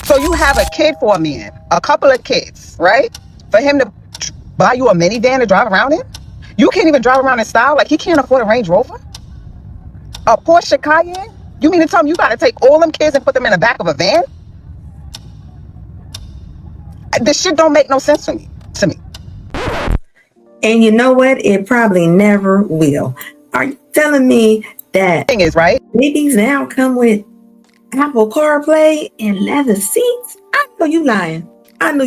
So you have a kid for a man, a couple of kids, right? For him to buy you a minivan to drive around in? You can't even drive around in style. Like, he can't afford a Range Rover? A Porsche Cayenne? You mean to tell me you got to take all them kids and put them in the back of a van? This shit don't make no sense to me. And you know what? It probably never will. Are you telling me that Thing is, right? babies now come with Apple CarPlay and leather seats? I know you lying. And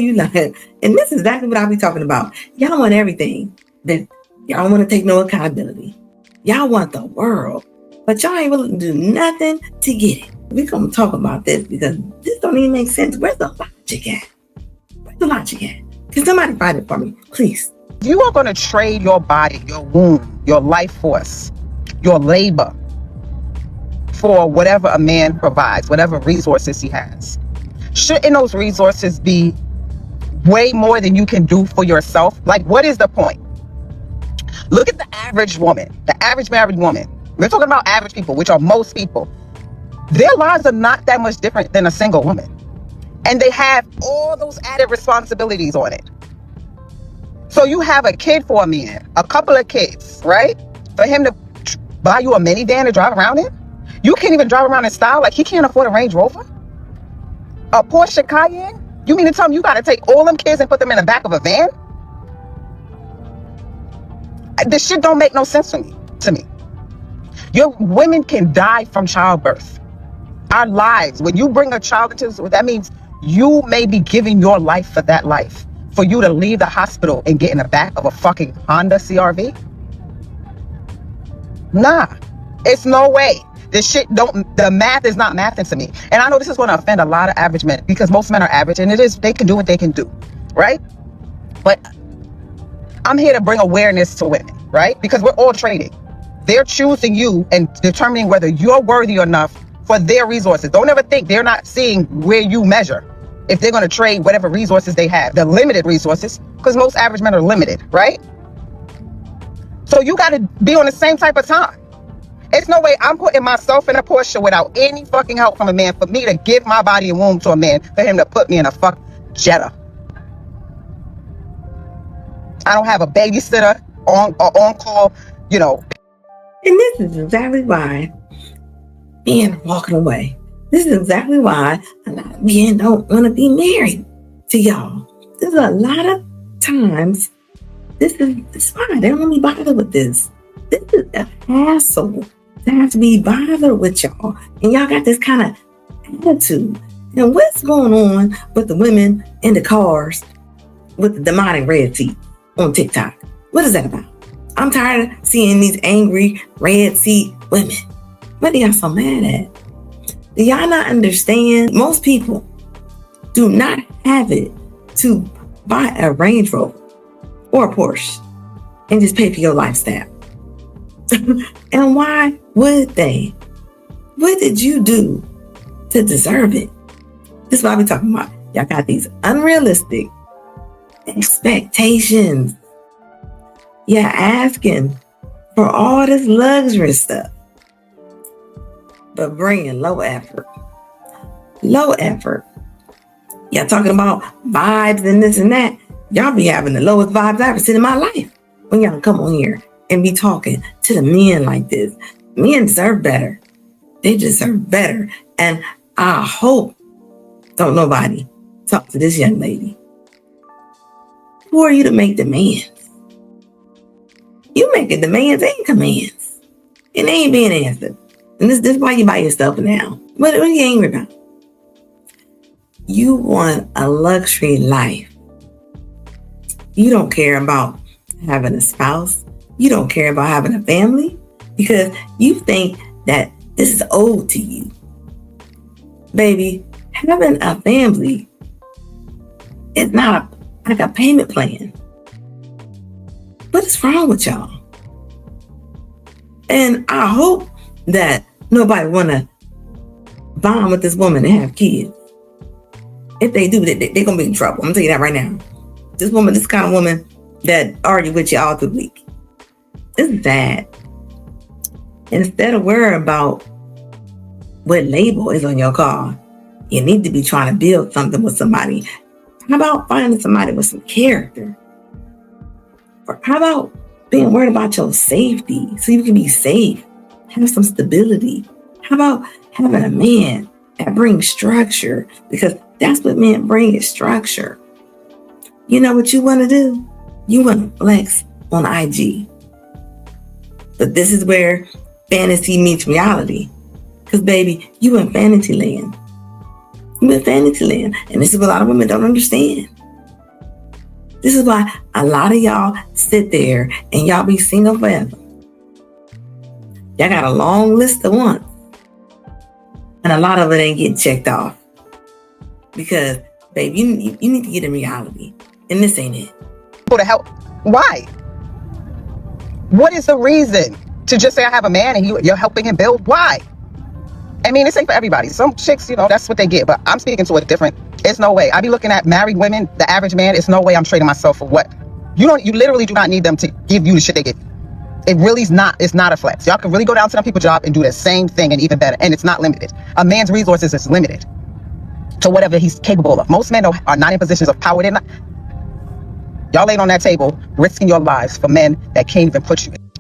this is exactly what I'll be talking about. Y'all want everything, but y'all want to take no accountability. Y'all want the world, but y'all ain't willing to do nothing to get it. We're going to talk about this because this don't even make sense. Where's the logic at? Can somebody find it for me, please? You are going to trade your body, your womb, your life force, your labor for whatever a man provides, whatever resources he has. Shouldn't those resources be way more than you can do for yourself? Like, what is the point? Look at the average woman, the average married woman. We're talking about average people, which are most people. Their lives are not that much different than a single woman. And they have all those added responsibilities on it. So you have a kid for a man, a couple of kids, right? For him to buy you a minivan to drive around in? You can't even drive around in style. Like, he can't afford a Range Rover? A Porsche Cayenne? You mean to tell me you got to take all them kids and put them in the back of a van? This shit don't make no sense to me. Your women can die from childbirth. Our lives, when you bring a child into this, that means you may be giving your life for that life. For you to leave the hospital and get in the back of a fucking Honda CRV? Nah, it's no way. The math is not mathing to me. And I know this is going to offend a lot of average men because most men are average and they can do what they can do, right? But I'm here to bring awareness to women, right? Because we're all trading. They're choosing you and determining whether you're worthy enough for their resources. Don't ever think they're not seeing where you measure. If they're going to trade whatever resources they have, the limited resources, because most average men are limited, right? So you got to be on the same type of time. It's no way I'm putting myself in a Porsche without any fucking help from a man for me to give my body and womb to a man for him to put me in a fuck Jetta. I don't have a babysitter on call, you know. And this is exactly why men are walking away. This is exactly why a lot of men don't want to be married to y'all. There's a lot of times, it's fine. They don't want to be bothered with this. This is a hassle to have to be bothered with y'all. And y'all got this kind of attitude. And what's going on with the women in the cars with the demonic red seat on TikTok? What is that about? I'm tired of seeing these angry red seat women. What are y'all so mad at? Do y'all not understand? Most people do not have it to buy a Range Rover or a Porsche and just pay for your lifestyle. And why would they? What did you do to deserve it? This is what I'm talking about. Y'all got these unrealistic expectations. You're asking for all this luxury stuff, but bringing low effort. Y'all talking about vibes and this and that. Y'all be having the lowest vibes I ever seen in my life when y'all come on here and be talking to the men like this. Men deserve better. They deserve better. And I hope don't nobody talk to this young lady. Who are you to make demands? You making demands and commands, and they ain't being answered. And this is why you buy yourself now. What are you angry about? You want a luxury life. You don't care about having a spouse. You don't care about having a family because you think that this is owed to you. Baby, having a family is not like a payment plan. What is wrong with y'all? And I hope that nobody want to bond with this woman and have kids. If they do, they're going to be in trouble. I'm going to tell you that right now. This kind of woman that argue with you all through the week. It's bad. Instead of worrying about what label is on your car, You need to be trying to build something with somebody. How about finding somebody with some character? Or how about being worried about your safety so you can be safe, have some stability? How about having a man that brings structure? Because that's what men bring is structure. You know what you want to do? You want to flex on IG. But this is where fantasy meets reality. Because, baby, you in fantasy land. You in fantasy land. And this is what a lot of women don't understand. This is why a lot of y'all sit there and y'all be single forever. Y'all got a long list of wants. And a lot of it ain't getting checked off. Because, baby, you need to get in reality. And this ain't it. To help. Why? What is the reason to just say I have a man and you're helping him build? Why? I mean, this ain't for everybody. Some chicks, that's what they get. But I'm speaking to a different. It's no way. I be looking at married women, the average man. It's no way I'm trading myself for what. You literally do not need them to give you the shit they get. It really is not. It's not a flex. Y'all can really go down to them people's job and do the same thing and even better. And it's not limited. A man's resources is limited to whatever he's capable of. Most men are not in positions of power. They're not. Y'all laid on that table, risking your lives for men that can't even put you in.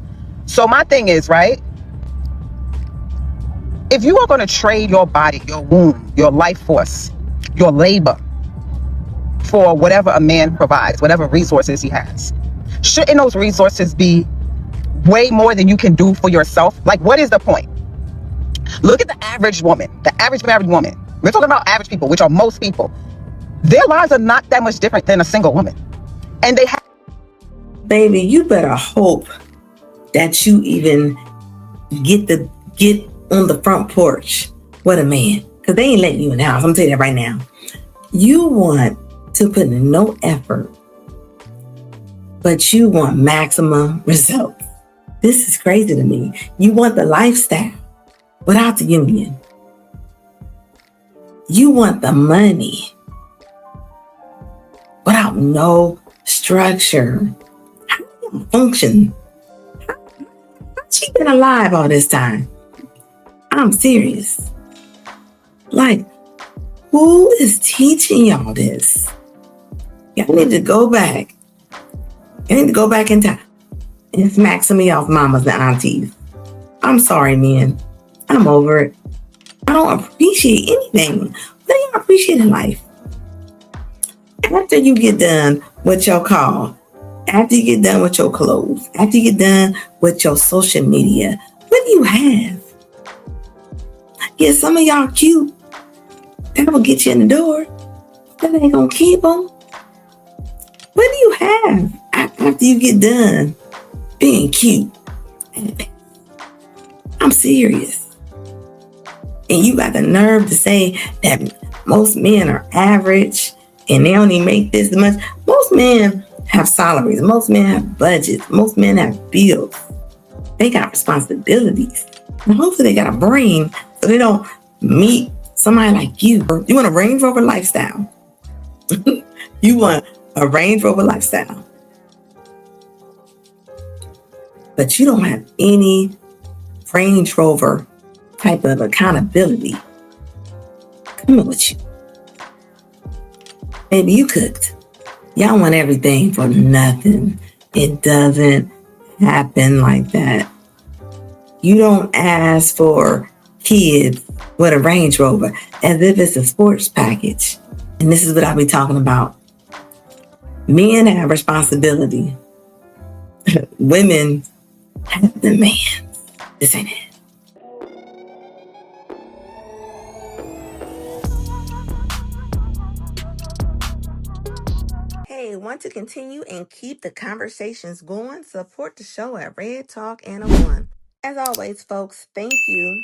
So my thing is, right? If you are going to trade your body, your womb, your life force, your labor for whatever a man provides, whatever resources he has, shouldn't those resources be way more than you can do for yourself? Like, what is the point? Look at the average woman, the average married woman. We're talking about average people, which are most people. Their lives are not that much different than a single woman. And they have. Baby, you better hope that you even get on the front porch with a man. Because they ain't letting you in the house. I'm telling you that right now. You want to put in no effort, but you want maximum results. This is crazy to me. You want the lifestyle without the union. You want the money without no structure. How do you function? How she been alive all this time? I'm serious. Like, who is teaching y'all this? Y'all need to go back. You need to go back in time and smack some of y'all's mamas and aunties. I'm sorry, man. I'm over it. I don't appreciate anything. What do y'all appreciate in life? After you get done with your call, after you get done with your clothes, after you get done with your social media, what do you have? Yeah, some of y'all cute. That will get you in the door. That ain't gonna keep them. What do you have after you get done being cute? I'm serious. And you got the nerve to say that most men are average and they only make this much. Most men have salaries. Most men have budgets. Most men have bills. They got responsibilities. And hopefully they got a brain so they don't meet somebody like you. You want a Range Rover lifestyle. You want a Range Rover lifestyle. But you don't have any Range Rover type of accountability coming with you. Maybe you cooked. Y'all want everything for nothing. It doesn't happen like that. You don't ask for kids with a Range Rover as if it's a sports package. And this is what I'll be talking about. Men have responsibility. Women have demands. This ain't it. Hey, want to continue and keep the conversations going? Support the show at Red Talk and a One. As always, folks, thank you